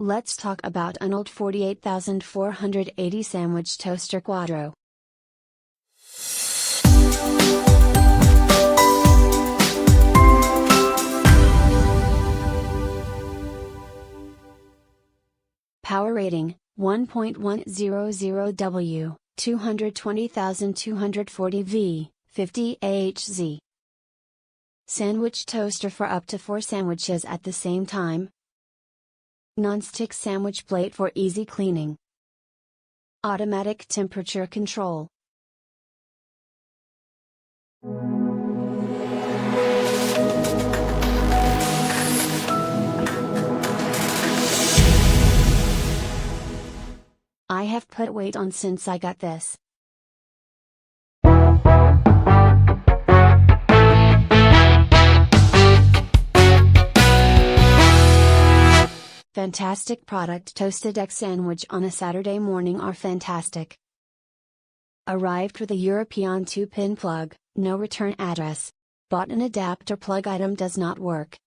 Let's talk about Unold 48480 Sandwich Toaster Quadro. Power rating, 1.100W, 220,240 V, 50 Hz. Sandwich toaster for up to 4 sandwiches at the same time. Non-stick sandwich plate for easy cleaning. Automatic temperature control. I have put weight on since I got this. Fantastic product. Toasted egg sandwich on a Saturday morning are fantastic. Arrived with a European 2-pin plug, no return address. Bought an adapter plug item does not work.